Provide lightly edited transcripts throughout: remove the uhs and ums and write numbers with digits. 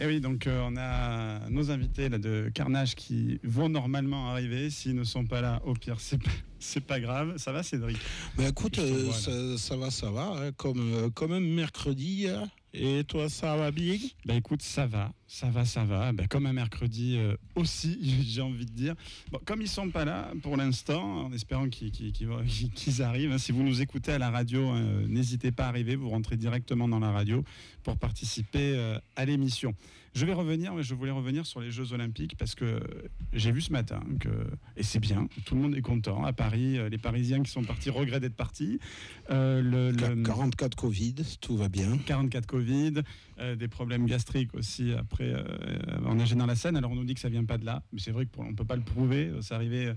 Et oui, donc on a nos invités là, de Carnage qui vont normalement arriver. S'ils ne sont pas là, au pire, c'est pas grave. Ça va, Cédric? Écoute, ça va, hein, comme un mercredi. Et toi, ça va bien? Écoute, ça va. Comme un mercredi aussi, j'ai envie de dire. Bon, comme ils sont pas là pour l'instant, en espérant qu'ils arrivent. Si vous nous écoutez à la radio, n'hésitez pas à arriver. Vous rentrez directement dans la radio pour participer à l'émission. Je voulais revenir sur les Jeux Olympiques parce que j'ai vu ce matin et c'est bien, tout le monde est content. À Paris, les Parisiens qui sont partis regrettent d'être partis. 44 Covid, tout va bien. 44 Covid, des problèmes gastriques aussi après en nageant dans la Seine. Alors on nous dit que ça vient pas de là, mais c'est vrai qu'on ne peut pas le prouver. Ça arrivait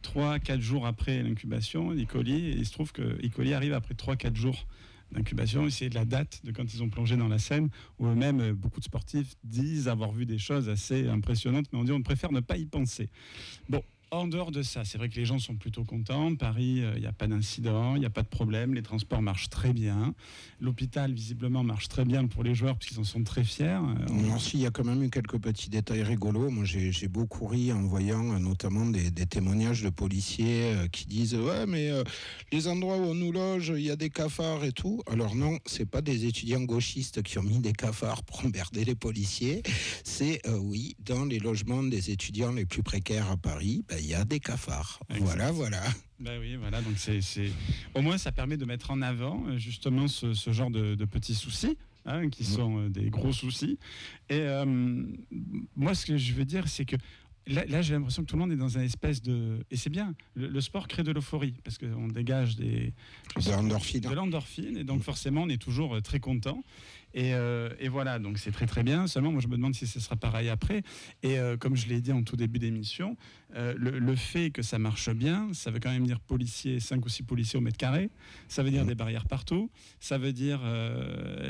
3-4 jours après l'incubation d'E. coli, et il se trouve que E. coli arrive après 3-4 jours d'incubation. C'est de la date de quand ils ont plongé dans la Seine, où eux-mêmes, beaucoup de sportifs disent avoir vu des choses assez impressionnantes, mais on préfère ne pas y penser. Bon. En dehors de ça, c'est vrai que les gens sont plutôt contents. Paris, il n'y a pas d'incident, il n'y a pas de problème. Les transports marchent très bien. L'hôpital, visiblement, marche très bien pour les joueurs, puisqu'ils en sont très fiers. Il y a quand même eu quelques petits détails rigolos. Moi, j'ai beaucoup ri en voyant notamment des témoignages de policiers qui disent « Ouais, mais les endroits où on nous loge, il y a des cafards et tout. » Alors non, c'est pas des étudiants gauchistes qui ont mis des cafards pour emmerder les policiers. C'est, oui, dans les logements des étudiants les plus précaires à Paris, il y a des cafards. Exact. Voilà. Oui, voilà. Donc au moins ça permet de mettre en avant justement ce genre de petits soucis. Qui sont des gros soucis. Et moi, ce que je veux dire, c'est que là, j'ai l'impression que tout le monde est dans un espèce de... Et c'est bien, le sport crée de l'euphorie, parce qu'on dégage de l'endorphine, et donc forcément, on est toujours très content. Et voilà, donc c'est très très bien. Seulement, moi je me demande si ce sera pareil après. Et comme je l'ai dit en tout début d'émission, le fait que ça marche bien, ça veut quand même dire 5 ou 6 policiers au mètre carré. Ça veut dire des barrières partout. Ça veut dire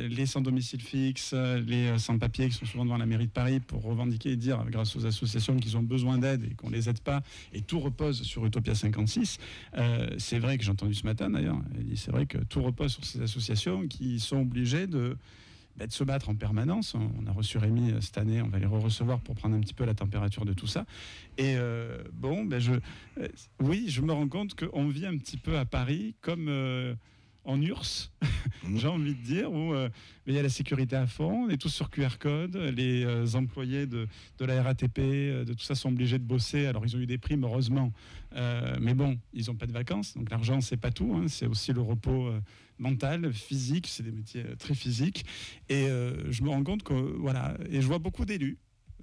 les sans domicile fixe, les sans-papiers qui sont souvent devant la mairie de Paris pour revendiquer et dire, grâce aux associations, qu'ils ont besoin d'aide et qu'on les aide pas. Et tout repose sur Utopia 56. C'est vrai que j'ai entendu ce matin d'ailleurs. C'est vrai que tout repose sur ces associations qui sont obligées de se battre en permanence. On a reçu Rémi cette année, on va les recevoir pour prendre un petit peu la température de tout ça. Et je me rends compte qu'on vit un petit peu à Paris comme en URSS, j'ai envie de dire, où il y a la sécurité à fond, on est tous sur QR code, les employés de la RATP, de tout ça sont obligés de bosser. Alors ils ont eu des primes, heureusement, mais bon, ils n'ont pas de vacances, donc l'argent c'est pas tout, c'est aussi le repos mental, physique, c'est des métiers très physiques. Et je me rends compte que, voilà, et je vois beaucoup d'élus,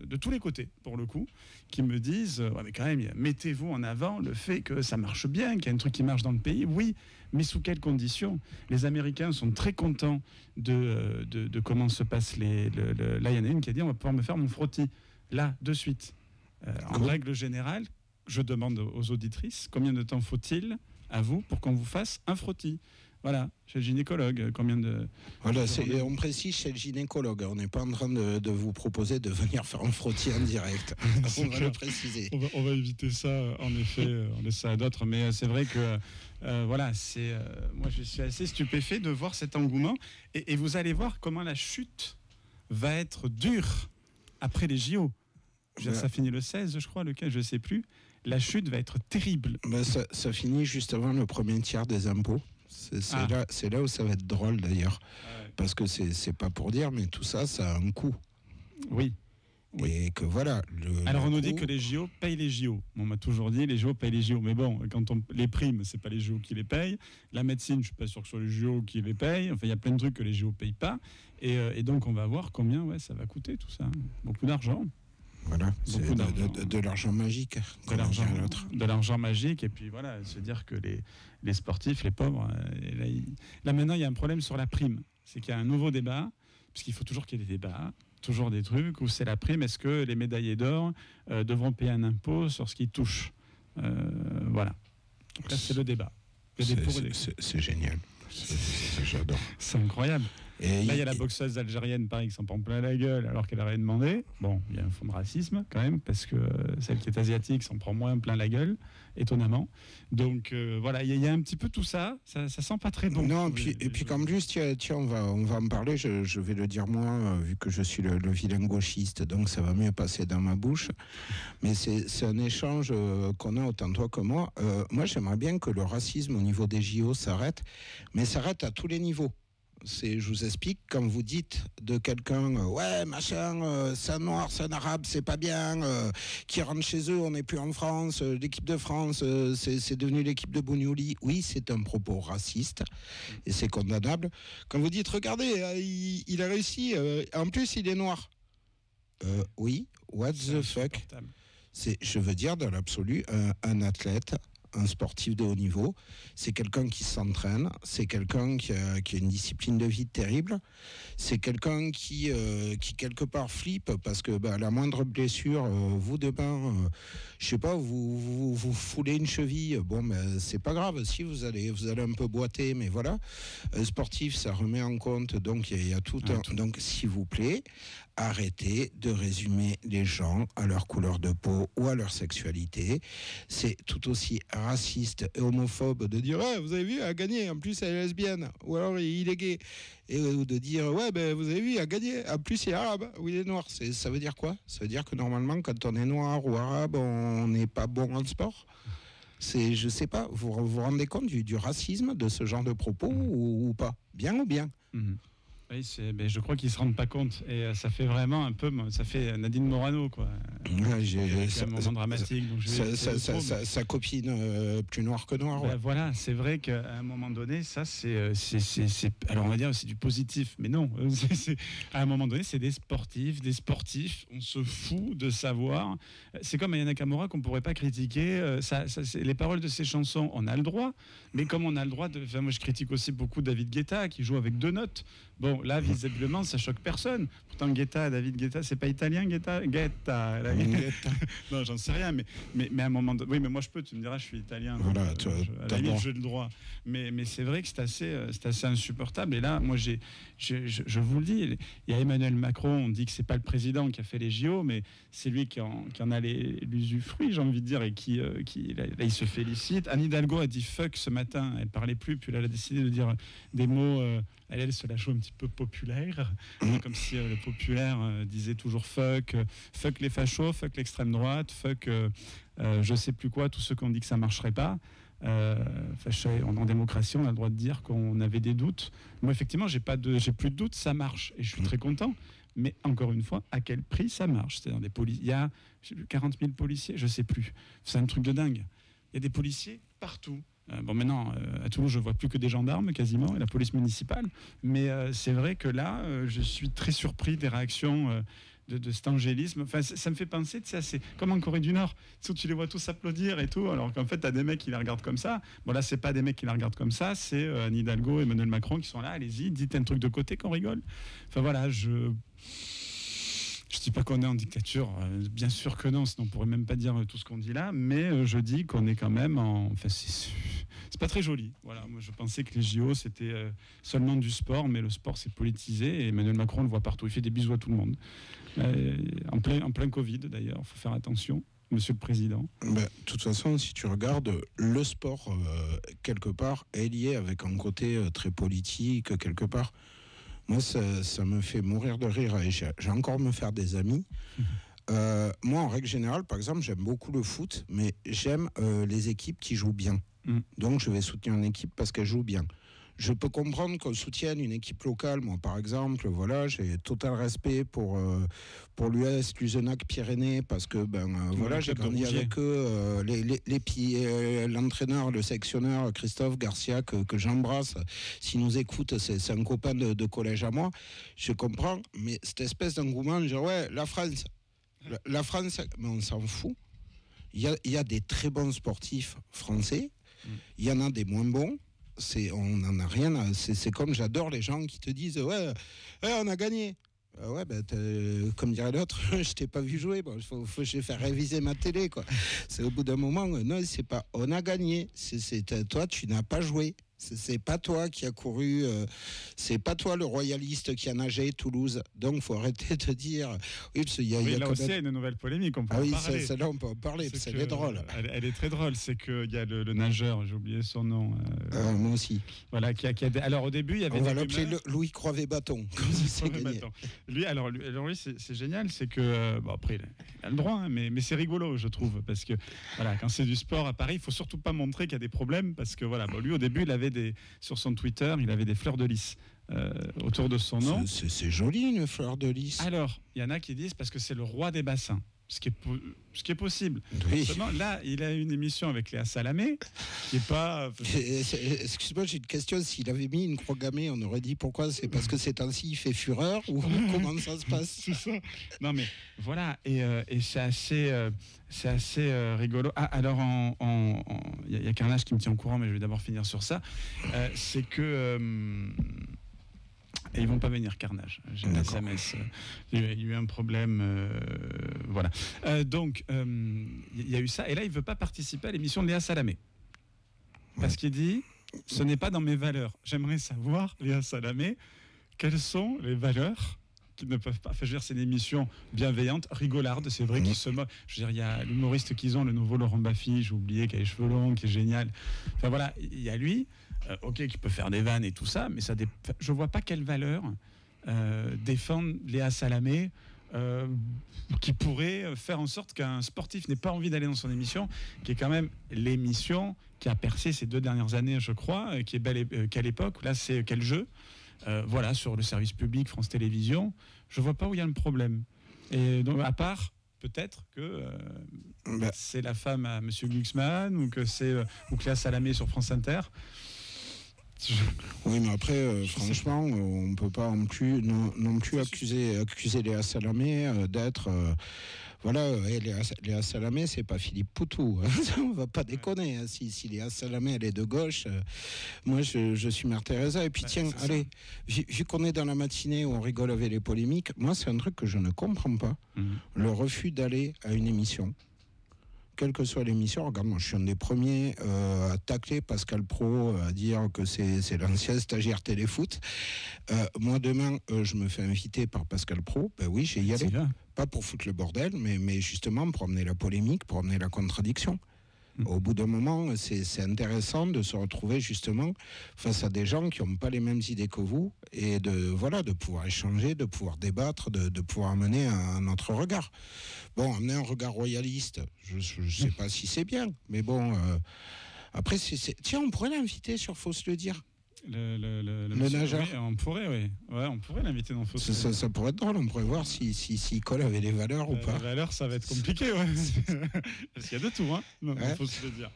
de tous les côtés, pour le coup, qui me disent ouais, mais quand même, mettez-vous en avant le fait que ça marche bien, qu'il y a un truc qui marche dans le pays. Oui, mais sous quelles conditions? Les Américains sont très contents de comment se passe là, il y en a une qui a dit on va pouvoir me faire mon frottis, là, de suite. En règle générale, je demande aux auditrices combien de temps faut-il à vous pour qu'on vous fasse un frottis? Voilà, chez le gynécologue, combien de... Voilà, on précise chez le gynécologue. On n'est pas en train de vous proposer de venir faire un frottis en direct. On va le préciser. On va éviter ça, en effet, on laisse ça à d'autres. Mais c'est vrai que, moi je suis assez stupéfait de voir cet engouement. Et vous allez voir comment la chute va être dure après les JO. Ça finit le 16, je crois, lequel, je ne sais plus. La chute va être terrible. Ça finit juste avant le premier tiers des impôts. C'est là où ça va être drôle d'ailleurs. Parce que c'est pas pour dire, mais tout ça, ça a un coût. Oui. Et que voilà. Alors on nous dit que les JO payent les JO. On m'a toujours dit les JO payent les JO. Mais bon, les primes, c'est pas les JO qui les payent. La médecine, je suis pas sûr que ce soit les JO qui les payent. Enfin, il y a plein de trucs que les JO payent pas. Et donc on va voir combien ça va coûter tout ça. Beaucoup d'argent. Voilà, c'est de l'argent magique. De l'argent magique, et puis voilà, se dire que les sportifs, les pauvres, là maintenant il y a un problème sur la prime. C'est qu'il y a un nouveau débat, puisqu'il faut toujours qu'il y ait des débats, toujours des trucs où c'est la prime. Est-ce que les médaillés d'or devront payer un impôt sur ce qu'ils touchent? Voilà. Donc là, c'est le débat. C'est génial. J'adore. C'est incroyable. Et là, il y a la boxeuse algérienne, pareil, qui s'en prend plein la gueule alors qu'elle a rien demandé. Bon, il y a un fond de racisme quand même, parce que celle qui est asiatique s'en prend moins plein la gueule, étonnamment. Donc voilà, il y a un petit peu tout ça. Ça sent pas très bon. Non, et puis qu'en plus, tiens, on va en parler. Je vais le dire moi, vu que je suis le vilain gauchiste, donc ça va mieux passer dans ma bouche. Mais c'est un échange qu'on a autant toi que moi. Moi, j'aimerais bien que le racisme au niveau des JO s'arrête, mais s'arrête à tous les niveaux. Je vous explique, quand vous dites de quelqu'un, ouais, machin, c'est un noir, c'est un arabe, c'est pas bien, qui rentre chez eux, on n'est plus en France, l'équipe de France, c'est devenu l'équipe de Bougnouli. Oui, c'est un propos raciste et c'est condamnable. Quand vous dites, regardez, il a réussi, en plus il est noir. Oui, what the fuck? Je veux dire, dans l'absolu, un athlète, un sportif de haut niveau, c'est quelqu'un qui s'entraîne, c'est quelqu'un qui a une discipline de vie terrible, c'est quelqu'un qui quelque part flippe parce que la moindre blessure, vous demain, je sais pas, vous foulez une cheville, bon c'est pas grave, si vous allez un peu boiter, mais voilà, sportif ça remet en compte, donc il y a tout un, donc s'il vous plaît, arrêtez de résumer les gens à leur couleur de peau ou à leur sexualité. C'est tout aussi raciste et homophobe de dire vous avez vu, elle a gagné, en plus elle est lesbienne, ou alors il est gay, et de dire vous avez vu, il a gagné, en plus il est arabe ou il est noir. Ça veut dire quoi? Ça veut dire que normalement quand on est noir ou arabe, on n'est pas bon en sport? Je sais pas, vous vous rendez compte du racisme de ce genre de propos ou pas? Bien ou bien? Oui, je crois qu'ils ne se rendent pas compte. Et ça fait vraiment un peu... Ça fait Nadine Morano, quoi. C'est un moment dramatique. Donc sa copine plus noire que noire. Ouais. Voilà, c'est vrai qu'à un moment donné, ça, c'est... Alors, on va dire c'est du positif. Mais non, à un moment donné, c'est des sportifs. On se fout de savoir. C'est comme Aya Nakamura qu'on ne pourrait pas critiquer. Les paroles de ses chansons, on a le droit. Mais comme on a le droit de... Enfin, moi, je critique aussi beaucoup David Guetta, qui joue avec 2 notes. Bon, là, visiblement, ça choque personne. Pourtant, David Guetta, c'est pas italien, Guetta. Non, j'en sais rien, mais à un moment donné... Oui, mais moi, je peux, tu me diras, je suis italien. Voilà, à la limite, j'ai le droit. Mais c'est vrai que c'est assez insupportable. Et là, moi, je vous le dis, il y a Emmanuel Macron, on dit que c'est pas le président qui a fait les JO, mais c'est lui qui en a l'usufruit, j'ai envie de dire, et qui là, il se félicite. Anne Hidalgo a dit fuck ce matin, elle parlait plus, puis là, elle a décidé de dire des mots... Elle se la joue un petit peu populaire, comme si le populaire disait toujours fuck les fachos, fuck l'extrême droite, fuck je sais plus quoi, tous ceux qui ont dit que ça marcherait pas. En démocratie, on a le droit de dire qu'on avait des doutes. Moi, effectivement, j'ai plus de doutes, ça marche, et je suis très content. Mais encore une fois, à quel prix ça marche? C'est-à-dire il y a 40 000 policiers, je sais plus. C'est un truc de dingue. Il y a des policiers partout. Bon, maintenant, à Toulouse, je ne vois plus que des gendarmes, quasiment, et la police municipale. Mais c'est vrai que là, je suis très surpris des réactions de cet angélisme. Enfin, ça me fait penser, tu sais, c'est comme en Corée du Nord, où tu les vois tous applaudir et tout, alors qu'en fait, tu as des mecs qui les regardent comme ça. Bon, là, c'est pas des mecs qui les regardent comme ça, c'est Anne Hidalgo et Emmanuel Macron qui sont là, allez-y, dites un truc de côté qu'on rigole. Enfin, voilà, je dis pas qu'on est en dictature, bien sûr que non, sinon on pourrait même pas dire tout ce qu'on dit là, mais je dis qu'on est quand même Enfin, c'est pas très joli. Voilà, moi je pensais que les JO c'était seulement du sport, mais le sport c'est politisé et Emmanuel Macron on le voit partout, il fait des bisous à tout le monde. En plein Covid d'ailleurs, il faut faire attention, Monsieur le Président. De toute façon, si tu regardes, le sport, quelque part, est lié avec un côté très politique, quelque part. Moi, ça me fait mourir de rire et j'ai encore me faire des amis. Moi, en règle générale, par exemple, j'aime beaucoup le foot, mais j'aime les équipes qui jouent bien. Donc, je vais soutenir une équipe parce qu'elle joue bien. Je peux comprendre qu'on soutienne une équipe locale. Moi, par exemple, voilà, j'ai total respect pour l'US Luzenac-Pyrénées parce que voilà, j'ai grandi avec eux. L'entraîneur, le sectionneur Christophe Garcia que j'embrasse. S'il nous écoute, c'est un copain de collège à moi. Je comprends, mais cette espèce d'engouement, genre ouais, la France, mais on s'en fout. Il y a des très bons sportifs français. Il y en a des moins bons. On n'en a rien. C'est comme j'adore les gens qui te disent ouais, on a gagné. Comme dirait l'autre, je t'ai pas vu jouer. Bon, faut que je fasse réviser ma télé, quoi. C'est au bout d'un moment, non, c'est pas on a gagné. C'est toi, tu n'as pas joué. C'est pas toi qui a couru, c'est pas toi le royaliste qui a nagé Toulouse. Donc, faut arrêter de dire. Oui, parce qu'il y a là aussi, il y a une nouvelle polémique. On peut en parler. Celle-là, on peut en parler. Elle est drôle. Elle est très drôle. C'est qu'il y a le nageur, j'ai oublié son nom. Moi aussi. Voilà, alors, au début, il y avait. On va l'appeler Louis Croivet-Bâton. Lui, c'est génial. C'est que. Après, il a le droit, hein, mais c'est rigolo, je trouve. Parce que, voilà, quand c'est du sport à Paris, il faut surtout pas montrer qu'il y a des problèmes. Parce que, voilà, lui, au début, il avait sur son Twitter, il avait des fleurs de lys autour de son nom. C'est joli, une fleur de lys. Alors, il y en a qui disent parce que c'est le roi des bassins, ce qui est possible. Oui. Seulement, là, il a une émission avec Léa Salamé, qui est pas... Excuse-moi, j'ai une question. S'il avait mis une croix gammée, on aurait dit pourquoi. C'est parce que c'est ainsi, il fait fureur ou comment ça se passe? C'est ça. Non, mais voilà, et c'est assez rigolo. Ah, alors, il y a Carnage qui me tient au courant, mais je vais d'abord finir sur ça. C'est que... et ils vont pas venir, Carnage. J'ai un SMS. Il y a eu un problème. Voilà. Donc, il y a eu ça. Et là, il veut pas participer à l'émission de Léa Salamé. Parce qu'il dit, ce n'est pas dans mes valeurs. J'aimerais savoir, Léa Salamé, quelles sont les valeurs qui ne peuvent pas... Enfin, je veux dire, c'est une émission bienveillante, rigolarde, c'est vrai, qui se moque. Je veux dire, il y a l'humoriste qu'ils ont, le nouveau Laurent Baffy, j'ai oublié, qui a les cheveux longs, qui est génial. Enfin, voilà, il y a lui... ok, qui peut faire des vannes et tout ça, mais je vois pas quelle valeur défendre Léa Salamé qui pourrait faire en sorte qu'un sportif n'ait pas envie d'aller dans son émission, qui est quand même l'émission qui a percé ces 2 dernières années, je crois, qui est belle qu'à l'époque. Là, c'est Quel jeu, voilà, sur le service public, France Télévisions. Je vois pas où il y a le problème. Et donc, à part peut-être que c'est la femme à Monsieur Glucksmann ou que c'est Léa Salamé sur France Inter. Oui, mais après, franchement, on ne peut pas non plus accuser Léa Salamé d'être... voilà, Léa Salamé, c'est pas Philippe Poutou. Hein, on va pas déconner. Hein, si Léa Salamé, elle est de gauche, moi, je suis Mère Teresa. Et puis, tiens, allez, vu qu'on est dans la matinée où on rigole avec les polémiques, moi, c'est un truc que je ne comprends pas. Le refus d'aller à une émission. Quelle que soit l'émission, regarde, moi je suis un des premiers à tacler Pascal Praud, à dire que c'est l'ancien stagiaire téléfoot. Moi demain, je me fais inviter par Pascal Praud. Ben oui, j'ai y aller. Pas pour foutre le bordel, mais justement pour amener la polémique, pour amener la contradiction. Au bout d'un moment, c'est intéressant de se retrouver justement face à des gens qui n'ont pas les mêmes idées que vous et de pouvoir échanger, de pouvoir débattre, de pouvoir amener un autre regard. Bon, amener un regard royaliste, je ne sais pas si c'est bien, mais bon, après, tiens, on pourrait l'inviter sur Faut se le dire. Le nageur. Oui, on pourrait, oui. Ouais, on pourrait l'inviter dans Faut se le dire. Ça pourrait être drôle, on pourrait voir s'il colle avec les valeurs ou pas. Les valeurs, ça va être compliqué, ouais. Parce qu'il y a de tout, hein. Non, ouais. Faut se le dire.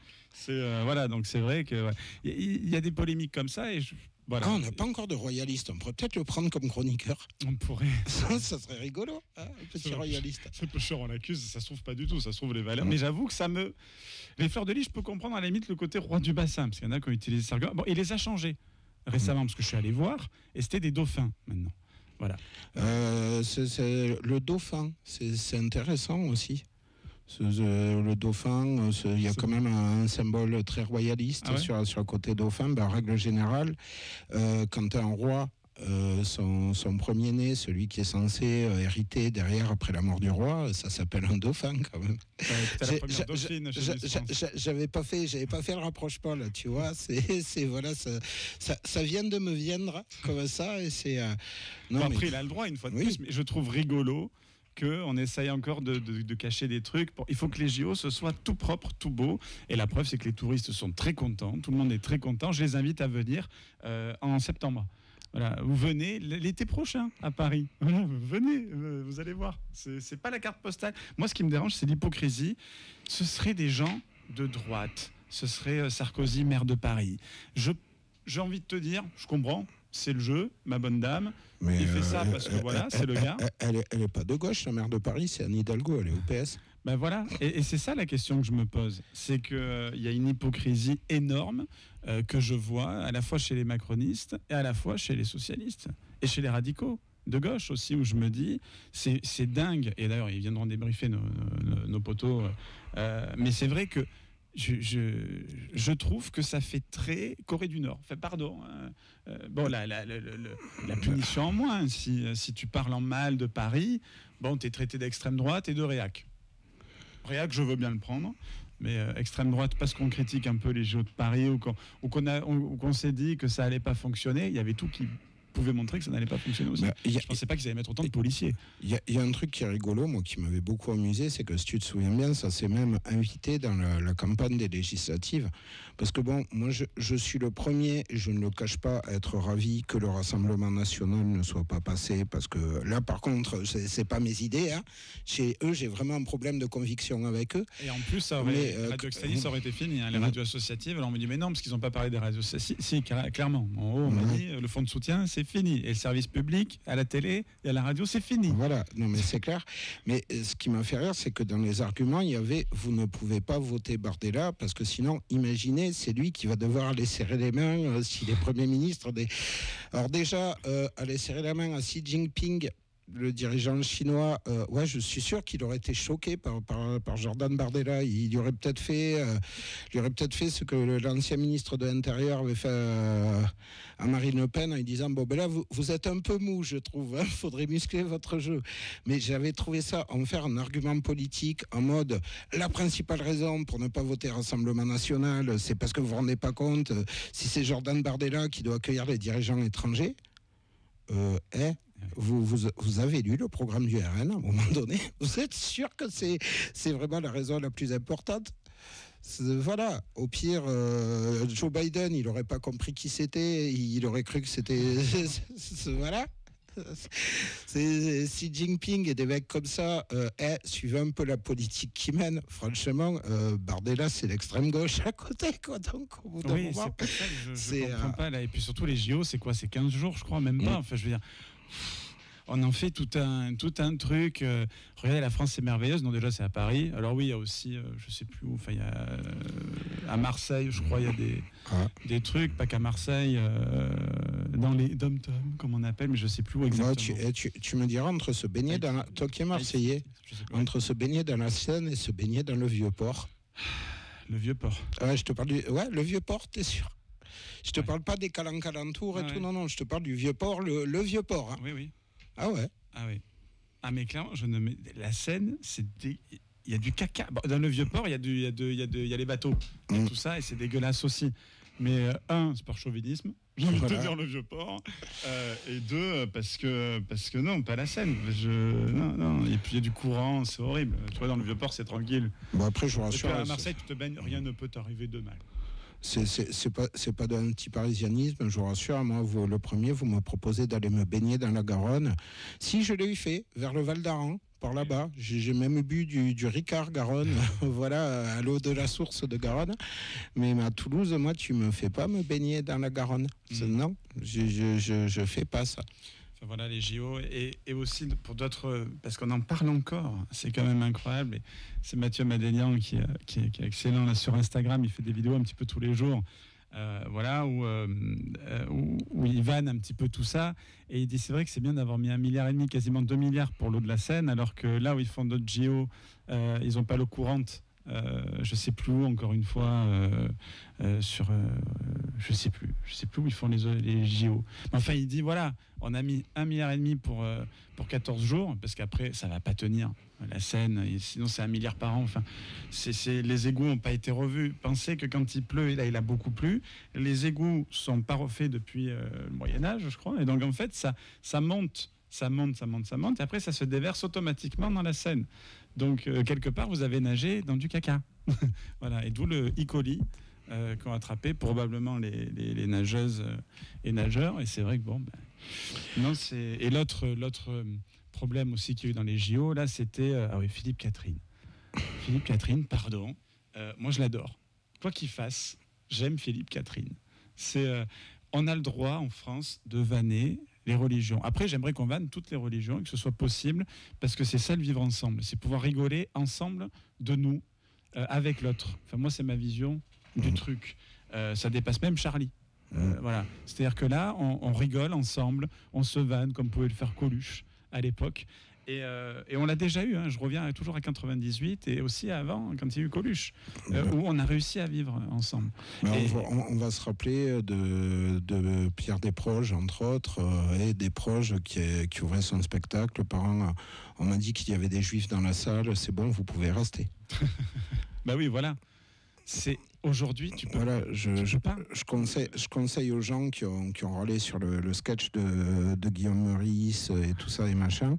Voilà, donc c'est vrai que il y a des polémiques comme ça et voilà. On n'a pas encore de royaliste, on pourrait peut-être le prendre comme chroniqueur. On pourrait. Ça serait rigolo, hein, un petit royaliste. C'est peu cher, on l'accuse, ça se trouve pas du tout, ça se trouve les valeurs. Mais j'avoue que les fleurs de lys, je peux comprendre à la limite le côté roi du bassin, parce qu'il y en a qui ont utilisé ça. Bon, il les a changés récemment, parce que je suis allé voir, et c'était des dauphins maintenant. Voilà. C'est le dauphin, c'est intéressant aussi. Le dauphin, il y a quand même un symbole très royaliste sur le côté dauphin. En règle générale, quand un roi, son premier-né, celui qui est censé hériter derrière après la mort du roi, ça s'appelle un dauphin quand même. J'avais pas fait le rapprochement là, tu vois. Voilà, ça vient de me viendre comme ça et c'est. Après, il a le droit une fois de plus, mais je trouve rigolo qu'on essaye encore de cacher des trucs. Il faut que les JO, ce soit tout propre, tout beau. Et la preuve, c'est que les touristes sont très contents. Tout le monde est très content. Je les invite à venir en septembre. Voilà, vous venez l'été prochain à Paris. Voilà, venez, vous allez voir. C'est pas la carte postale. Moi, ce qui me dérange, c'est l'hypocrisie. Ce seraient des gens de droite. Ce serait Sarkozy, maire de Paris. J'ai envie de te dire, je comprends. C'est le jeu, ma bonne dame. Mais il fait ça parce que voilà, c'est le gars. Elle est pas de gauche, la maire de Paris, c'est Anne Hidalgo, elle est au PS. Ben voilà, et c'est ça la question que je me pose. C'est qu'il y a une hypocrisie énorme que je vois à la fois chez les macronistes et à la fois chez les socialistes et chez les radicaux de gauche aussi, où je me dis, c'est dingue. Et d'ailleurs, ils viendront débriefer nos poteaux. Mais c'est vrai que je trouve que ça fait très Corée du Nord. Enfin, pardon. Bon, la punition en moins. Si tu parles en mal de Paris, bon, t'es traité d'extrême droite et de réac. Réac, je veux bien le prendre. Mais extrême droite, parce qu'on critique un peu les JO de Paris ou qu'on s'est dit que ça allait pas fonctionner, il y avait tout qui pouvait montrer que ça n'allait pas fonctionner aussi. Je pensais pas qu'ils allaient mettre autant de policiers. Il y a un truc qui est rigolo, moi, qui m'avait beaucoup amusé, c'est que si tu te souviens bien, ça s'est même invité dans la campagne des législatives. Parce que bon, moi, je suis le premier, et je ne le cache pas, à être ravi que le Rassemblement national ne soit pas passé. Parce que là, par contre, c'est pas mes idées. Hein. Chez eux, j'ai vraiment un problème de conviction avec eux. Et en plus, ça aurait été fini. Hein. Les radios associatives, alors on me dit, mais non, parce qu'ils n'ont pas parlé des radios associatives. Si, clairement. En haut, on m'a dit, le fonds de soutien, c'est fini. Et le service public, à la télé et à la radio, c'est fini. Voilà, non mais c'est clair. Mais ce qui m'a fait rire, c'est que dans les arguments, il y avait « vous ne pouvez pas voter Bardella parce que sinon, imaginez, c'est lui qui va devoir aller serrer les mains s'il est Premier ministre. » Alors déjà, aller serrer la main à Xi Jinping, le dirigeant chinois, ouais, je suis sûr qu'il aurait été choqué par Jordan Bardella. Il lui aurait peut-être fait ce que l'ancien ministre de l'Intérieur avait fait à Marine Le Pen en lui disant bon ben là vous êtes un peu mou, je trouve. Faudrait muscler votre jeu. Mais j'avais trouvé ça en faire un argument politique en mode la principale raison pour ne pas voter Rassemblement National, c'est parce que vous vous rendez pas compte si c'est Jordan Bardella qui doit accueillir les dirigeants étrangers. Vous avez lu le programme du RN à un moment donné? Vous êtes sûr que c'est vraiment la raison la plus importante? Voilà, au pire, Joe Biden, il n'aurait pas compris qui c'était, il aurait cru que c'était... voilà. C'est Xi Jinping et des mecs comme ça, suivez un peu la politique qui mène. Franchement, Bardella, c'est l'extrême gauche à côté, quoi. Donc, au bout d'un moment, c'est pas ça que je comprends pas là. Et puis surtout les JO, c'est quoi? C'est 15 jours, je crois, même pas. Enfin, je veux dire. On en fait tout un truc. Regardez, la France, c'est merveilleuse. Non, déjà, c'est à Paris. Alors oui, il y a aussi, je sais plus où. Enfin, il y a à Marseille, je crois, il y a des trucs. Pas qu'à Marseille, dans les dom-toms, comme on appelle, mais je sais plus où exactement. Moi, tu me diras entre se baigner dans toi qui es Marseillais, entre se baigner dans la Seine et se baigner dans le Vieux-Port. Le Vieux-Port. Ouais, je te parle le Vieux-Port, t'es sûr? Je te parle pas des calanques alentours et tout. Non, je te parle du Vieux-Port, le Vieux-Port. Hein. Oui. Ah ouais. Ah oui. Ah mais clairement, la Seine, il y a du caca. Bon, dans le Vieux-Port, il y a les bateaux, il y a tout ça, et c'est dégueulasse aussi. Mais c'est par chauvinisme, j'ai envie de te dire le Vieux-Port. Et deux, parce que non, pas la Seine. Non. Et puis il y a du courant, c'est horrible. Tu vois, dans le Vieux-Port, c'est tranquille. Bon après, je vous rassure. Et puis à Marseille, tu te baignes, rien ne peut t'arriver de mal. C'est pas d'un petit parisianisme, je vous rassure. Moi, le premier, vous me proposez d'aller me baigner dans la Garonne. Si je l'ai eu fait, vers le Val d'Aran, par là-bas. J'ai même bu du Ricard Garonne, voilà, à l'eau de la source de Garonne. Mais à Toulouse, moi, tu me fais pas me baigner dans la Garonne. Non, je fais pas ça. Enfin, voilà, les JO et aussi pour d'autres, parce qu'on en parle encore, c'est quand même incroyable. Et c'est Mathieu Madélian qui est excellent là sur Instagram, il fait des vidéos un petit peu tous les jours, voilà, où il vanne un petit peu tout ça, et il dit c'est vrai que c'est bien d'avoir mis 1,5 milliard, quasiment 2 milliards pour l'eau de la Seine, alors que là où ils font d'autres JO, ils n'ont pas l'eau courante. Je sais plus où, encore une fois, je sais plus où ils font les JO. Enfin, il dit voilà, on a mis 1,5 milliard pour 14 jours, parce qu'après ça va pas tenir la Seine, et sinon c'est 1 milliard par an. Enfin, les égouts n'ont pas été revus. Pensez que quand il pleut, et là il a beaucoup plu, les égouts sont pas refaits depuis le Moyen-Âge, je crois, et donc en fait ça monte, et après ça se déverse automatiquement dans la Seine. Donc, quelque part, vous avez nagé dans du caca. Voilà. Et d'où le E. coli qu'ont attrapé probablement les nageuses et nageurs. Et c'est vrai que bon... non, et l'autre problème aussi qu'il y a eu dans les JO, là, c'était... Philippe Catherine. Philippe Catherine, pardon. Moi, je l'adore. Quoi qu'il fasse, j'aime Philippe Catherine. On a le droit, en France, de vanner les religions. Après, j'aimerais qu'on vanne toutes les religions et que ce soit possible, parce que c'est ça le vivre ensemble. C'est pouvoir rigoler ensemble de nous, avec l'autre. Enfin, moi, c'est ma vision du truc. Ça dépasse même Charlie. Voilà. C'est-à-dire que là, on rigole ensemble, on se vanne, comme pouvait le faire Coluche à l'époque. Et on l'a déjà eu, hein. Je reviens toujours à 98 et aussi avant, quand il y a eu Coluche, où on a réussi à vivre ensemble. On va se rappeler de Pierre Desproges, entre autres, et Desproges qui ouvrait son spectacle. On m'a dit qu'il y avait des juifs dans la salle, c'est bon, vous pouvez rester. Bah oui, voilà. C'est aujourd'hui, tu peux. Voilà, je conseille aux gens qui ont râlé sur le sketch de Guillaume Meurice et tout ça et machin.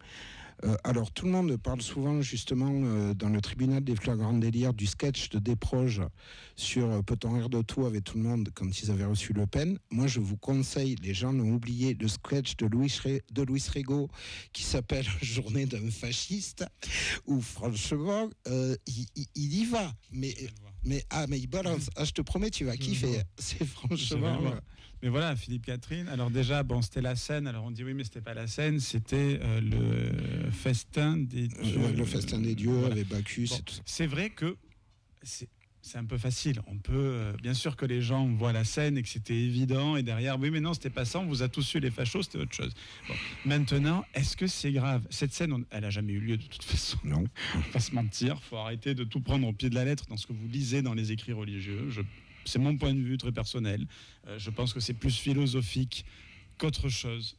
Alors, tout le monde parle souvent, justement, dans le tribunal des flagrants délires, du sketch de Desproges sur Peut-on rire de tout avec tout le monde quand ils avaient reçu Le Pen. Moi, je vous conseille, les gens l'ont oublié, le sketch de Louis Rego qui s'appelle Journée d'un fasciste, où franchement, il y va. Mais il balance. Ah, je te promets, tu vas kiffer. C'est franchement... Mais voilà, Philippe Catherine. Alors déjà, c'était la scène. Alors on dit oui, mais c'était pas la scène. C'était le festin des dieux. Le festin des dieux avec Bacchus et tout ça. C'est vrai que c'est un peu facile. On peut, bien sûr que les gens voient la scène et que c'était évident. Et derrière, oui, mais non, c'était pas ça. On vous a tous eu les fachos, c'était autre chose. Bon. Maintenant, est-ce que c'est grave? Cette scène, elle a jamais eu lieu de toute façon. Non. On va pas se mentir. Faut arrêter de tout prendre au pied de la lettre dans ce que vous lisez dans les écrits religieux. C'est mon point de vue très personnel. Je pense que c'est plus philosophique qu'autre chose.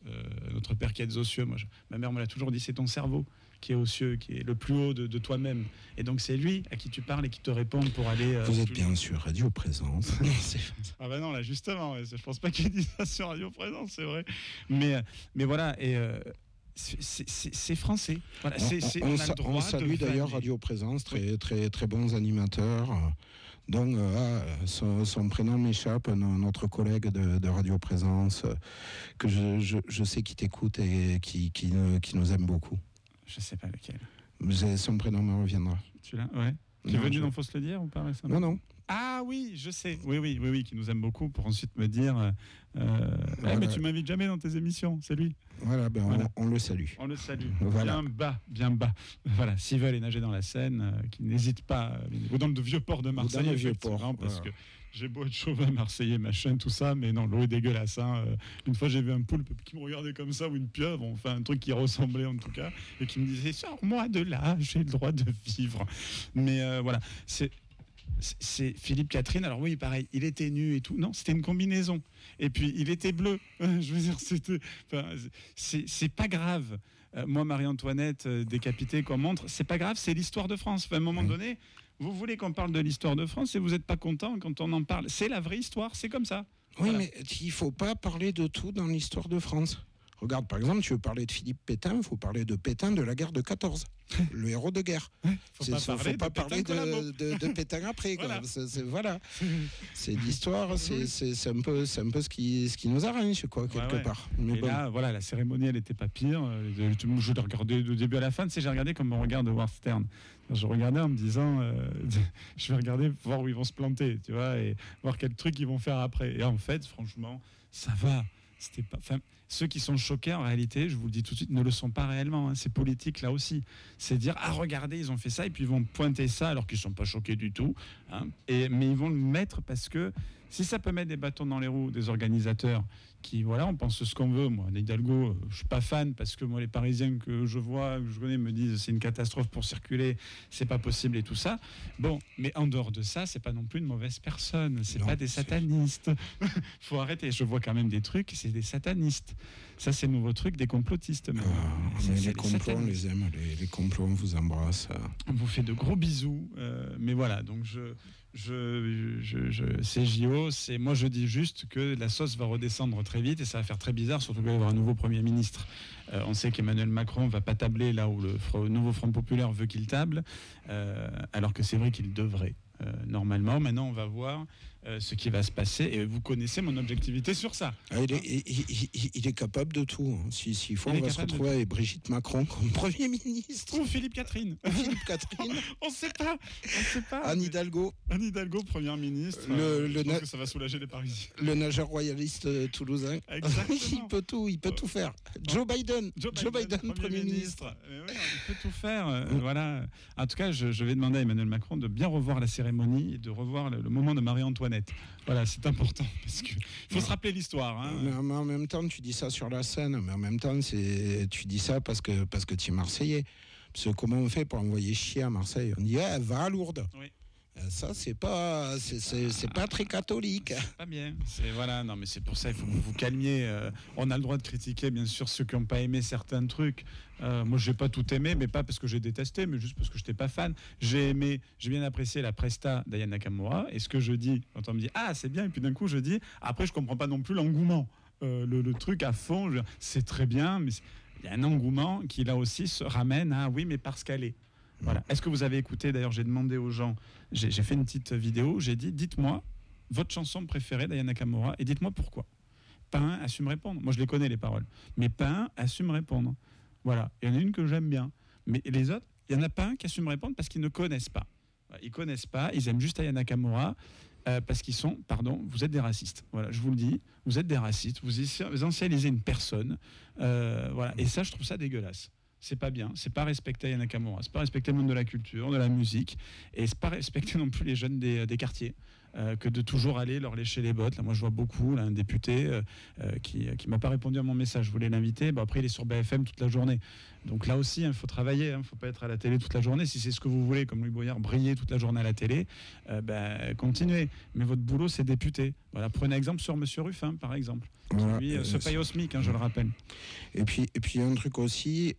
Notre Père qui êtes aux cieux, ma mère me l'a toujours dit, c'est ton cerveau qui est aux cieux, qui est le plus haut de toi-même. Et donc c'est lui à qui tu parles et qui te répond pour aller... Vous êtes bien sûr Radio Présence. Ah bah non, là justement, je pense pas qu'il dise ça sur Radio Présence, c'est vrai. Mais voilà, et... c'est français. Voilà, on salue d'ailleurs Radio Présence, très, très, très bons animateurs. Donc, son prénom m'échappe, notre collègue de Radio Présence, que je sais qui t'écoute et qui nous aime beaucoup. Je sais pas lequel. Son prénom me reviendra. Celui-là, ouais. Qui est venu dans Faut se le dire ou pas récemment? Non. Ah oui, je sais. Oui, qui nous aime beaucoup pour ensuite me dire voilà. Mais tu m'invites jamais dans tes émissions, c'est lui. Voilà, on le salue. On le salue. Voilà. Bien bas. Voilà, s'ils veulent aller nager dans la Seine, qu'ils n'hésitent pas. Ou dans le vieux port de Marseille, dans le vieux port, parce que j'ai beau être chauvin, marseillais, machin, tout ça, mais non, l'eau est dégueulasse. Hein. Une fois, j'ai vu un poulpe qui me regardait comme ça, ou une pieuvre, enfin un truc qui ressemblait en tout cas, et qui me disait « Sors-moi de là, j'ai le droit de vivre ». Mais voilà, c'est Philippe Catherine. Alors oui, pareil, il était nu et tout. Non, c'était une combinaison. Et puis, il était bleu. Je veux dire, c'est pas grave. Moi, Marie-Antoinette décapitée comme montre, c'est pas grave, c'est l'histoire de France. Enfin, à un moment donné, vous voulez qu'on parle de l'histoire de France et vous n'êtes pas content quand on en parle. C'est la vraie histoire, c'est comme ça. Oui, voilà. Mais il ne faut pas parler de tout dans l'histoire de France. Regarde, par exemple, tu veux parler de Philippe Pétain, il faut parler de Pétain de la guerre de 14, le héros de guerre. Il ne faut pas parler de Pétain après. Voilà. Voilà. C'est l'histoire, c'est un peu ce qui nous arrange, quoi, quelque part. Mais et là, voilà, la cérémonie, elle n'était pas pire. Je l'ai regardé du début à la fin. Tu sais, j'ai regardé comme on regarde Howard Stern. Je regardais en me disant, je vais regarder, voir où ils vont se planter, tu vois, et voir quel truc ils vont faire après. Et en fait, franchement, ça va. C'était pas... Enfin, ceux qui sont choqués, en réalité, je vous le dis tout de suite, ne le sont pas réellement. Hein. C'est politique, là aussi. C'est dire, regardez, ils ont fait ça, et puis ils vont pointer ça, alors qu'ils ne sont pas choqués du tout. Hein. Mais ils vont le mettre parce que si ça peut mettre des bâtons dans les roues des organisateurs qui, voilà, on pense ce qu'on veut. Moi, Hidalgo, je ne suis pas fan parce que moi, les Parisiens que je vois, que je connais, me disent c'est une catastrophe pour circuler, c'est pas possible et tout ça. Bon, mais en dehors de ça, c'est pas non plus une mauvaise personne. C'est pas des satanistes. Faut arrêter. Je vois quand même des trucs, c'est des satanistes. Ça, c'est le nouveau truc des complotistes. Mais les complots, on les aime. Les complots, on vous embrasse. On vous fait de gros bisous. Mais voilà, donc c'est JO. Moi, je dis juste que la sauce va redescendre très vite et ça va faire très bizarre, surtout qu'il va y avoir un nouveau Premier ministre. On sait qu'Emmanuel Macron ne va pas tabler là où le nouveau Front Populaire veut qu'il table, alors que c'est vrai qu'il devrait. Normalement, maintenant, on va voir ce qui va se passer et vous connaissez mon objectivité sur ça. Il est capable de tout. Hein. S'il faut, on va se retrouver avec Brigitte Macron comme Premier ministre. Ou Philippe Catherine. On ne sait pas. Anne Hidalgo. Anne Hidalgo, Première ministre. Je pense que ça va soulager les Parisiens. Le nageur royaliste toulousain. Exactement. Il peut tout faire. Joe Biden, Premier ministre. Oui, on peut tout faire. Voilà. En tout cas, je vais demander à Emmanuel Macron de bien revoir la cérémonie et de revoir le moment de Marie-Antoinette. Voilà, c'est important parce qu'il faut se rappeler l'histoire. Hein. Mais en même temps, tu dis ça sur la scène, mais en même temps, tu dis ça parce que tu es Marseillais. Parce que comment on fait pour envoyer chier à Marseille? On dit, va à Lourdes. Oui. Ça, c'est pas très catholique. C'est pas bien. Voilà, non, mais c'est pour ça, il faut que vous vous calmiez. On a le droit de critiquer, bien sûr, ceux qui n'ont pas aimé certains trucs. Moi, j'ai pas tout aimé, mais pas parce que j'ai détesté, mais juste parce que je n'étais pas fan. J'ai bien apprécié la presta d'Aya Nakamura. Et ce que je dis, quand on me dit, c'est bien, et puis d'un coup, je dis, après, je comprends pas non plus l'engouement. Le truc à fond, c'est très bien, mais il y a un engouement qui, là aussi, se ramène à, oui, mais parce qu'elle est. Voilà. Est-ce que vous avez écouté? D'ailleurs, j'ai demandé aux gens, j'ai fait une petite vidéo, j'ai dit, dites-moi votre chanson préférée d'Aya Nakamura et dites-moi pourquoi. Pas un assume répondre. Moi, je les connais, les paroles. Mais pas un assume répondre. Voilà. Il y en a une que j'aime bien. Mais les autres, il n'y en a pas un qui assume répondre parce qu'ils ne connaissent pas. Ils ne connaissent pas, ils aiment juste Aya Nakamura parce qu'ils sont, vous êtes des racistes. Voilà, je vous le dis, vous êtes des racistes. Vous essentialisez une personne. Voilà. Et ça, je trouve ça dégueulasse. C'est pas bien, c'est pas respecter Aya Nakamura, c'est pas respecter le monde de la culture, de la musique, et c'est pas respecter non plus les jeunes des quartiers, que de toujours aller leur lécher les bottes. Là, moi, je vois beaucoup, là, un député qui m'a pas répondu à mon message, je voulais l'inviter, après il est sur BFM toute la journée. Donc là aussi, il faut travailler, faut pas être à la télé toute la journée. Si c'est ce que vous voulez, comme Louis Boyard, briller toute la journée à la télé, continuez. Mais votre boulot, c'est député. Voilà, prenez exemple sur Monsieur Ruffin, par exemple. Voilà, lui se paye au SMIC, je le rappelle. Et puis il y a un truc aussi,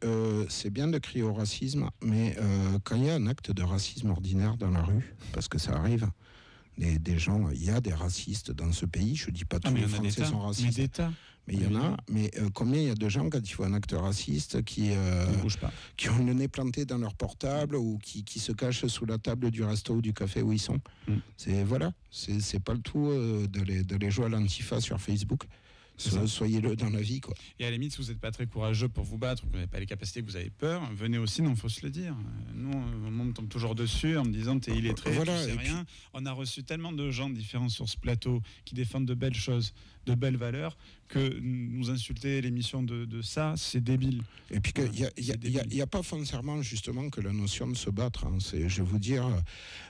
c'est bien de crier au racisme, mais quand il y a un acte de racisme ordinaire dans la rue, parce que ça arrive, des gens, il y a des racistes dans ce pays, je ne dis pas tous les Français sont racistes, mais il y en a, mais combien il y a de gens quand il faut un acte raciste qui ont le nez planté dans leur portable ou qui se cachent sous la table du resto ou du café où ils sont. C'est pas le tout d'aller jouer à l'antifa sur Facebook. Soyez-le dans la vie, quoi. Et à la limite, si vous n'êtes pas très courageux pour vous battre, vous n'avez pas les capacités, que vous avez peur, venez aussi, il faut se le dire. Nous, on me tombe toujours dessus en me disant t'es illettré, tu sais rien. On a reçu tellement de gens différents sur ce plateau qui défendent de belles choses, de belles valeurs, que nous insulter l'émission de ça, c'est débile. Et puis il n'y a pas foncièrement justement que la notion de se battre. C'est, je vais vous dire,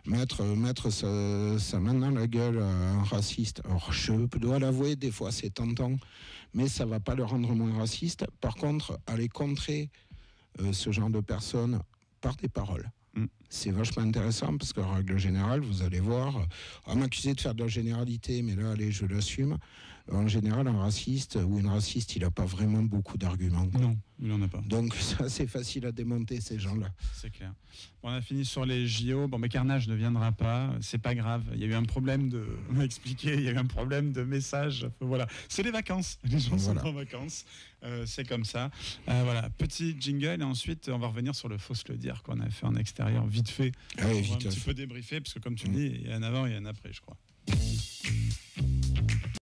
mettre sa main dans la gueule à un raciste. Alors je dois l'avouer, des fois c'est tentant, mais ça ne va pas le rendre moins raciste. Par contre, aller contrer ce genre de personnes par des paroles. C'est vachement intéressant parce qu'en règle générale, vous allez voir, on m'accusait de faire de la généralité, mais là, allez, je l'assume. En général, un raciste ou une raciste, il n'a pas vraiment beaucoup d'arguments. Non, il n'en a pas. Donc, ça, c'est facile à démonter, ces gens-là. C'est clair. Bon, on a fini sur les JO. Bon, mais Carnage ne viendra pas. C'est pas grave. Il y a eu un problème on m'a expliqué, il y a eu un problème de message. Voilà. C'est les vacances. Les gens sont en vacances. C'est comme ça. Voilà. Petit jingle et ensuite, on va revenir sur le faut se le dire qu'on a fait en extérieur vite fait. Ah oui, on va un petit peu débriefer parce que, comme tu le dis, il y a un avant et un après, je crois.